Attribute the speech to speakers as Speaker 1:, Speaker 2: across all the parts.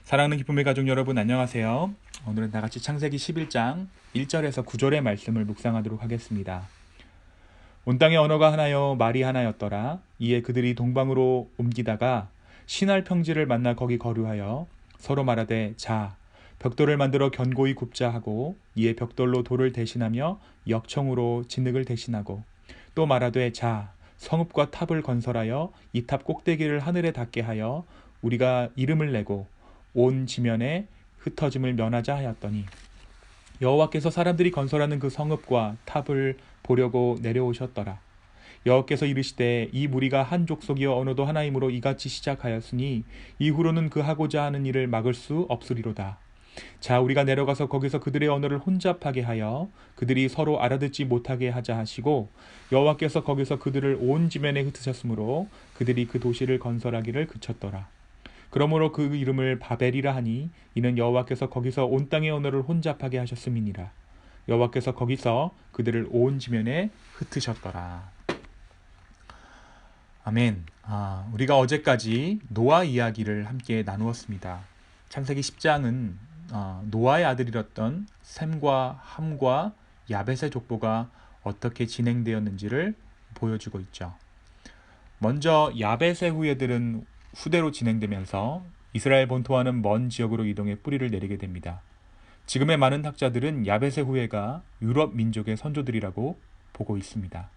Speaker 1: 사랑하는 기쁨의 가족 여러분, 안녕하세요. 오늘은 다같이 창세기 11장 1절에서 9절의 말씀을 묵상하도록 하겠습니다. 온 땅의 언어가 하나요 말이 하나였더라. 이에 그들이 동방으로 옮기다가 신할 평지를 만나 거기 거류하여 서로 말하되, 자, 벽돌을 만들어 견고히 굽자 하고, 이에 벽돌로 돌을 대신하며 역청으로 진흙을 대신하고, 또 말하되, 자, 성읍과 탑을 건설하여 이 탑 꼭대기를 하늘에 닿게 하여 우리가 이름을 내고 온 지면에 흩어짐을 면하자 하였더니, 여호와께서 사람들이 건설하는 그 성읍과 탑을 보려고 내려오셨더라. 여호와께서 이르시되, 이 무리가 한 족속이여 언어도 하나이므로 이같이 시작하였으니 이후로는 그 하고자 하는 일을 막을 수 없으리로다. 자, 우리가 내려가서 거기서 그들의 언어를 혼잡하게 하여 그들이 서로 알아듣지 못하게 하자 하시고, 여호와께서 거기서 그들을 온 지면에 흩으셨으므로 그들이 그 도시를 건설하기를 그쳤더라. 그러므로 그 이름을 바벨이라 하니, 이는 여호와께서 거기서 온 땅의 언어를 혼잡하게 하셨음이니라. 여호와께서 거기서 그들을 온 지면에 흩으셨더라. 아멘. 우리가 어제까지 노아 이야기를 함께 나누었습니다. 창세기 10장은 노아의 아들이었던 셈과 함과 야벳의 족보가 어떻게 진행되었는지를 보여주고 있죠. 먼저 야벳의 후예들은 후대로 진행되면서 이스라엘 본토와는 먼 지역으로 이동해 뿌리를 내리게 됩니다. 지금의 많은 학자들은 야벳의 후예가 유럽 민족의 선조들이라고 보고 있습니다.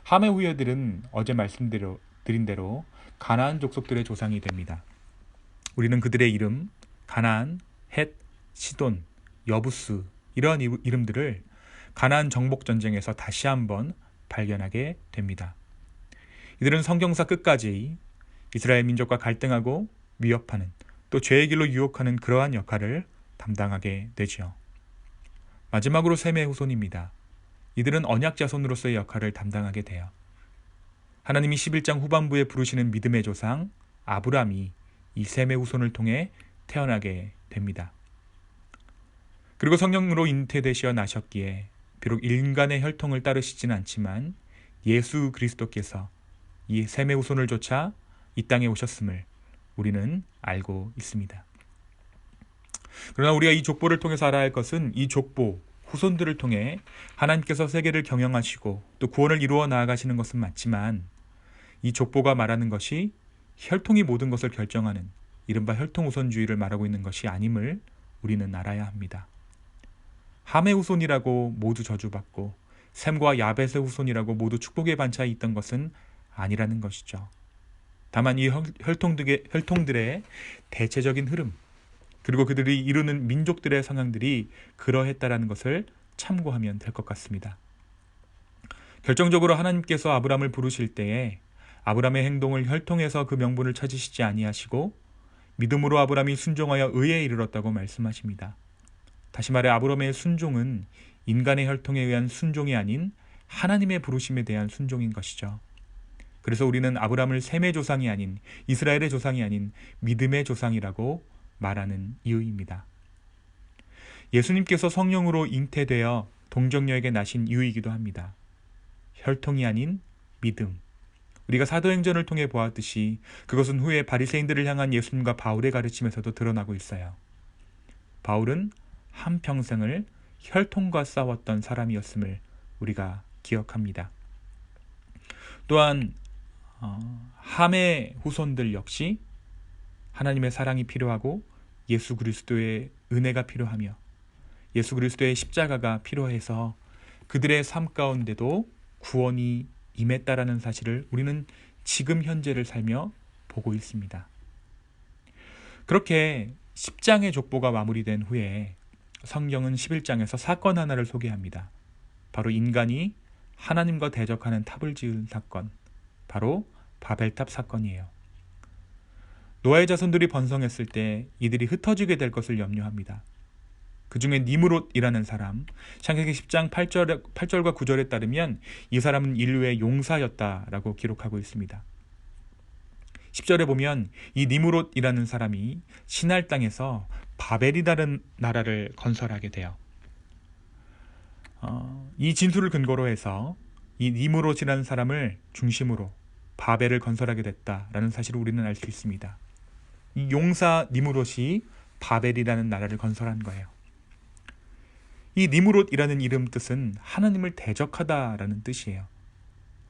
Speaker 1: 함의 후예들은 어제 말씀드린 대로 가나안 족속들의 조상이 됩니다. 우리는 그들의 이름, 가나안, 헷, 시돈, 여부스, 이러한 이름들을 가나안 정복 전쟁에서 다시 한번 발견하게 됩니다. 이들은 성경사 끝까지 이스라엘 민족과 갈등하고 위협하는, 또 죄의 길로 유혹하는 그러한 역할을 담당하게 되죠. 마지막으로 셈의 후손입니다. 이들은 언약 자손으로서의 역할을 담당하게 돼요. 하나님이 11장 후반부에 부르시는 믿음의 조상 아브람이 이 셈의 후손을 통해 태어나게 됩니다. 그리고 성령으로 잉태되시어 나셨기에 비록 인간의 혈통을 따르시지는 않지만 예수 그리스도께서 이 셈의 후손을 좇아 이 땅에 오셨음을 우리는 알고 있습니다. 그러나 우리가 이 족보를 통해서 알아야 할 것은, 이 족보, 후손들을 통해 하나님께서 세계를 경영하시고 또 구원을 이루어 나아가시는 것은 맞지만, 이 족보가 말하는 것이 혈통이 모든 것을 결정하는 이른바 혈통우선주의를 말하고 있는 것이 아님을 우리는 알아야 합니다. 함의 후손이라고 모두 저주받고 셈과 야벳의 후손이라고 모두 축복의 반차에 있던 것은 아니라는 것이죠. 다만 이 혈통들의 대체적인 흐름, 그리고 그들이 이루는 민족들의 성향들이 그러했다라는 것을 참고하면 될 것 같습니다. 결정적으로 하나님께서 아브람을 부르실 때에 아브람의 행동을 혈통에서 그 명분을 찾으시지 아니하시고 믿음으로 아브람이 순종하여 의에 이르렀다고 말씀하십니다. 다시 말해 아브람의 순종은 인간의 혈통에 의한 순종이 아닌 하나님의 부르심에 대한 순종인 것이죠. 그래서 우리는 아브람을 셈의 조상이 아닌, 이스라엘의 조상이 아닌 믿음의 조상이라고 말하는 이유입니다. 예수님께서 성령으로 잉태되어 동정녀에게 나신 이유이기도 합니다. 혈통이 아닌 믿음. 우리가 사도행전을 통해 보았듯이 그것은 후에 바리새인들을 향한 예수님과 바울의 가르침에서도 드러나고 있어요. 바울은 한평생을 혈통과 싸웠던 사람이었음을 우리가 기억합니다. 또한 함의 후손들 역시 하나님의 사랑이 필요하고 예수 그리스도의 은혜가 필요하며 예수 그리스도의 십자가가 필요해서 그들의 삶 가운데도 구원이 임했다라는 사실을 우리는 지금 현재를 살며 보고 있습니다. 그렇게 10장의 족보가 마무리된 후에 성경은 11장에서 사건 하나를 소개합니다. 바로 인간이 하나님과 대적하는 탑을 지은 사건, 바로 바벨탑 사건이에요. 노아의 자손들이 번성했을 때 이들이 흩어지게 될 것을 염려합니다. 그 중에 니므롯이라는 사람, 창세기 10장 8절과 9절에 따르면 이 사람은 인류의 용사였다라고 기록하고 있습니다. 10절에 보면 이 니므롯이라는 사람이 신할 땅에서 바벨이라는 나라를 건설하게 돼요. 이 진술을 근거로 해서 이 니므롯이라는 사람을 중심으로 바벨을 건설하게 됐다라는 사실을 우리는 알 수 있습니다. 이 용사 니무롯이 바벨이라는 나라를 건설한 거예요. 이 니무롯이라는 이름 뜻은 하나님을 대적하다라는 뜻이에요.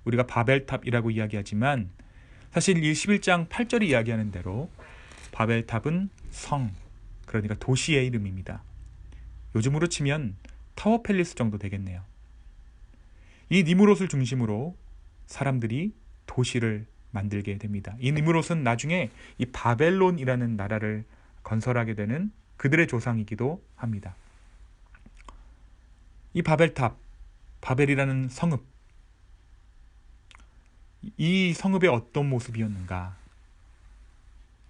Speaker 1: 우리가 바벨탑이라고 이야기하지만 사실 이 11장 8절이 이야기하는 대로 바벨탑은 성, 그러니까 도시의 이름입니다. 요즘으로 치면 타워 팰리스 정도 되겠네요. 이 니무롯을 중심으로 사람들이 도시를 만들게 됩니다. 이 니무롯은 나중에 이 바벨론이라는 나라를 건설하게 되는 그들의 조상이기도 합니다. 이 바벨탑, 바벨이라는 성읍, 이 성읍의 어떤 모습이었는가?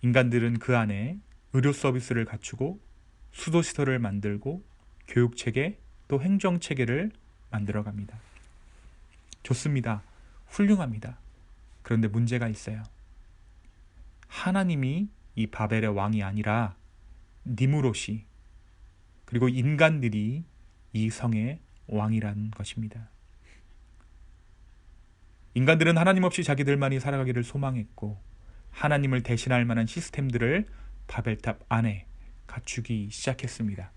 Speaker 1: 인간들은 그 안에 의료 서비스를 갖추고 수도시설을 만들고 교육체계 또 행정체계를 만들어갑니다. 좋습니다. 훌륭합니다. 그런데 문제가 있어요. 하나님이 이 바벨의 왕이 아니라 니무롯이, 그리고 인간들이 이 성의 왕이라는 것입니다. 인간들은 하나님 없이 자기들만이 살아가기를 소망했고 하나님을 대신할 만한 시스템들을 바벨탑 안에 갖추기 시작했습니다.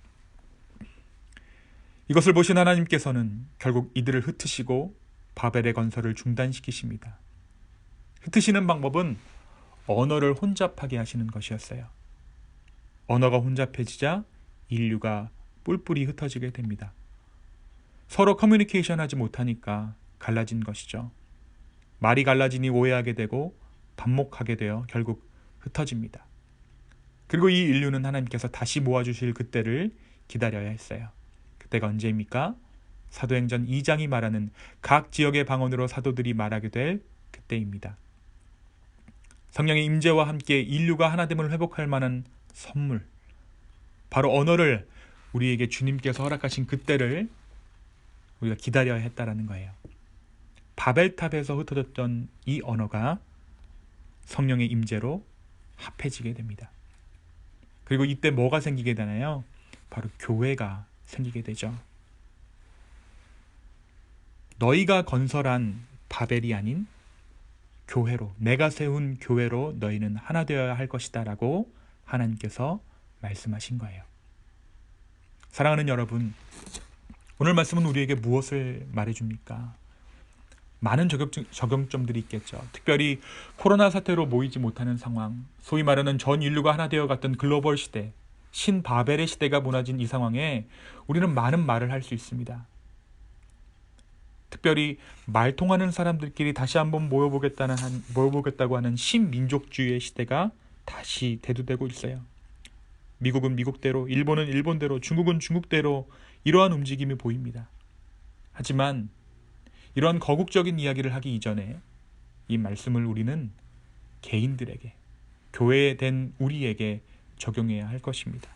Speaker 1: 이것을 보신 하나님께서는 결국 이들을 흩으시고 바벨의 건설을 중단시키십니다. 흩으시는 방법은 언어를 혼잡하게 하시는 것이었어요. 언어가 혼잡해지자 인류가 뿔뿔이 흩어지게 됩니다. 서로 커뮤니케이션 하지 못하니까 갈라진 것이죠. 말이 갈라지니 오해하게 되고 반목하게 되어 결국 흩어집니다. 그리고 이 인류는 하나님께서 다시 모아주실 그때를 기다려야 했어요. 그때가 언제입니까? 사도행전 2장이 말하는 각 지역의 방언으로 사도들이 말하게 될 그때입니다. 성령의 임재와 함께 인류가 하나됨을 회복할 만한 선물, 바로 언어를 우리에게 주님께서 허락하신 그때를 우리가 기다려야 했다라는 거예요. 바벨탑에서 흩어졌던 이 언어가 성령의 임재로 합해지게 됩니다. 그리고 이때 뭐가 생기게 되나요? 바로 교회가 생기게 되죠. 너희가 건설한 바벨이 아닌 교회로, 내가 세운 교회로 너희는 하나 되어야 할 것이다 라고 하나님께서 말씀하신 거예요. 사랑하는 여러분, 오늘 말씀은 우리에게 무엇을 말해줍니까? 많은 적용점들이 있겠죠. 특별히 코로나 사태로 모이지 못하는 상황, 소위 말하는 전 인류가 하나 되어 갔던 글로벌 시대, 신바벨의 시대가 무너진 이 상황에 우리는 많은 말을 할 수 있습니다. 특별히 말 통하는 사람들끼리 다시 한번 모여보겠다고 하는 신민족주의의 시대가 다시 대두되고 있어요. 미국은 미국대로, 일본은 일본대로, 중국은 중국대로 이러한 움직임이 보입니다. 하지만 이러한 거국적인 이야기를 하기 이전에 이 말씀을 우리는 개인들에게, 교회에 된 우리에게 적용해야 할 것입니다.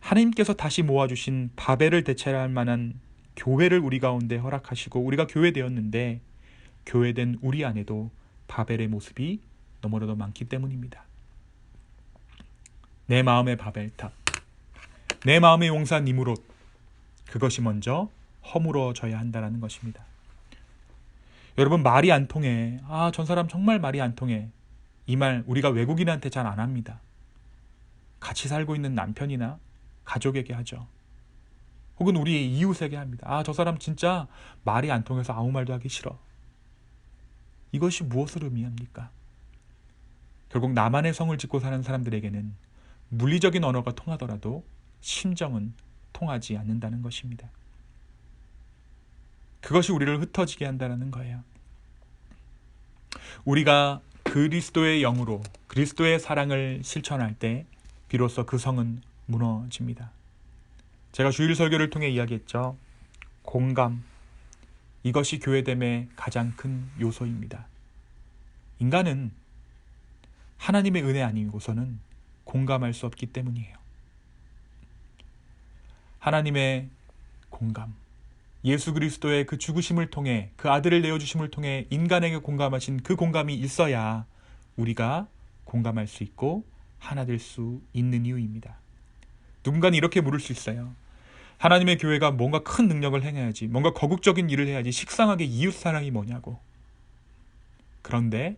Speaker 1: 하나님께서 다시 모아주신 바벨을 대체할 만한 교회를 우리 가운데 허락하시고 우리가 교회되었는데 교회된 우리 안에도 바벨의 모습이 너무나도 많기 때문입니다. 내 마음의 바벨탑, 내 마음의 용사 니무롯, 그것이 먼저 허물어져야 한다는 것입니다. 여러분, 말이 안 통해, 전 사람 정말 말이 안 통해, 이 말 우리가 외국인한테 잘 안 합니다. 같이 살고 있는 남편이나 가족에게 하죠. 혹은 우리의 이웃에게 합니다. 저 사람 진짜 말이 안 통해서 아무 말도 하기 싫어. 이것이 무엇을 의미합니까? 결국 나만의 성을 짓고 사는 사람들에게는 물리적인 언어가 통하더라도 심정은 통하지 않는다는 것입니다. 그것이 우리를 흩어지게 한다는 거예요. 우리가 그리스도의 영으로 그리스도의 사랑을 실천할 때 비로소 그 성은 무너집니다. 제가 주일 설교를 통해 이야기했죠. 공감, 이것이 교회됨의 가장 큰 요소입니다. 인간은 하나님의 은혜 아니고서는 공감할 수 없기 때문이에요. 하나님의 공감, 예수 그리스도의 그 죽으심을 통해, 그 아들을 내어주심을 통해 인간에게 공감하신 그 공감이 있어야 우리가 공감할 수 있고 하나 될 수 있는 이유입니다. 누군가는 이렇게 물을 수 있어요. 하나님의 교회가 뭔가 큰 능력을 행해야지, 뭔가 거국적인 일을 해야지, 식상하게 이웃사랑이 뭐냐고. 그런데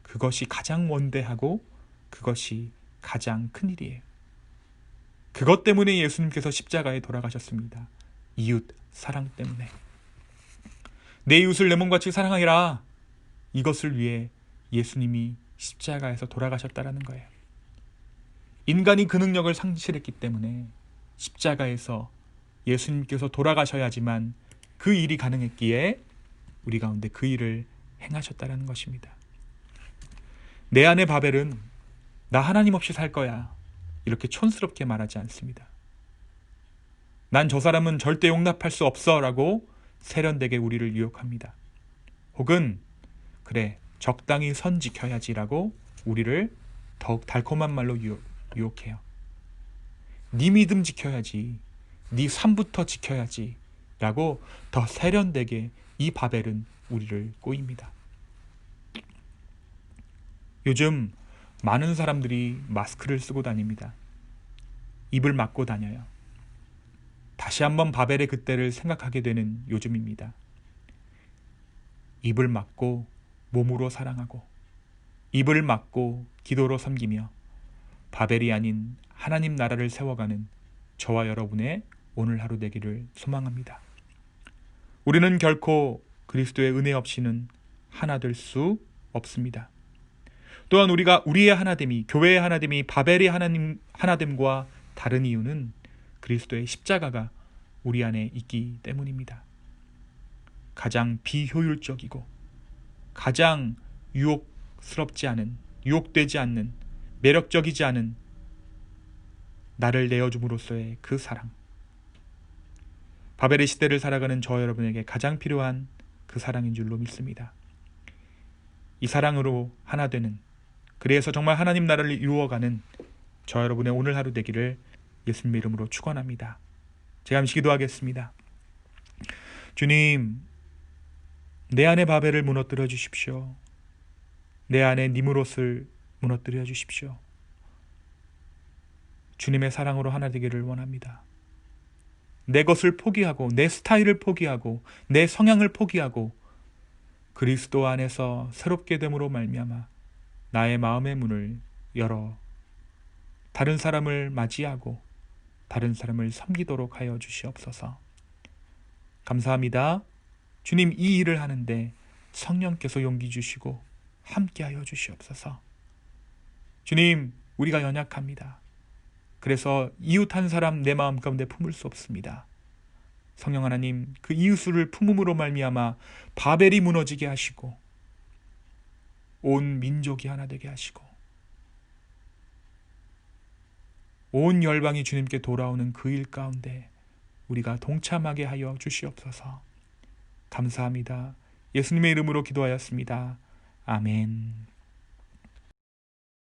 Speaker 1: 그것이 가장 원대하고 그것이 가장 큰 일이에요. 그것 때문에 예수님께서 십자가에 돌아가셨습니다. 이웃 사랑 때문에. 내 이웃을 내 몸같이 사랑하라. 이것을 위해 예수님이 십자가에서 돌아가셨다라는 거예요. 인간이 그 능력을 상실했기 때문에 십자가에서 예수님께서 돌아가셔야지만 그 일이 가능했기에 우리 가운데 그 일을 행하셨다라는 것입니다. 내 안의 바벨은 나 하나님 없이 살 거야, 이렇게 촌스럽게 말하지 않습니다. 난 저 사람은 절대 용납할 수 없어 라고 세련되게 우리를 유혹합니다. 혹은 그래, 적당히 선 지켜야지 라고 우리를 더욱 달콤한 말로 유혹해요. 네 믿음 지켜야지, 네 삶부터 지켜야지 라고 더 세련되게 이 바벨은 우리를 꼬입니다. 요즘 많은 사람들이 마스크를 쓰고 다닙니다. 입을 막고 다녀요. 다시 한번 바벨의 그때를 생각하게 되는 요즘입니다. 입을 막고 몸으로 사랑하고, 입을 막고 기도로 섬기며 바벨이 아닌 하나님 나라를 세워가는 저와 여러분의 오늘 하루 되기를 소망합니다. 우리는 결코 그리스도의 은혜 없이는 하나 될 수 없습니다. 또한 우리의 하나됨이, 교회의 하나됨이 바벨의 하나됨과 다른 이유는 그리스도의 십자가가 우리 안에 있기 때문입니다. 가장 비효율적이고 가장 유혹스럽지 않은, 유혹되지 않는, 매력적이지 않은 나를 내어줌으로써의 그 사랑, 바벨의 시대를 살아가는 저 여러분에게 가장 필요한 그 사랑인 줄로 믿습니다. 이 사랑으로 하나 되는, 그래서 정말 하나님 나라를 이루어가는 저 여러분의 오늘 하루 되기를 예수님의 이름으로 축원합니다. 제가 잠시 기도하겠습니다. 주님, 내 안의 바벨을 무너뜨려 주십시오. 내 안의 니무롯을 무너뜨려 주십시오. 주님의 사랑으로 하나 되기를 원합니다. 내 것을 포기하고, 내 스타일을 포기하고, 내 성향을 포기하고 그리스도 안에서 새롭게 됨으로 말미암아 나의 마음의 문을 열어 다른 사람을 맞이하고 다른 사람을 섬기도록 하여 주시옵소서. 감사합니다. 주님, 이 일을 하는데 성령께서 용기 주시고 함께하여 주시옵소서. 주님, 우리가 연약합니다. 그래서 이웃 한 사람 내 마음 가운데 품을 수 없습니다. 성령 하나님, 그 이웃을 품음으로 말미암아 바벨이 무너지게 하시고 온 민족이 하나 되게 하시고 온 열방이 주님께 돌아오는 그 일 가운데 우리가 동참하게 하여 주시옵소서. 감사합니다. 예수님의 이름으로 기도하였습니다. 아멘.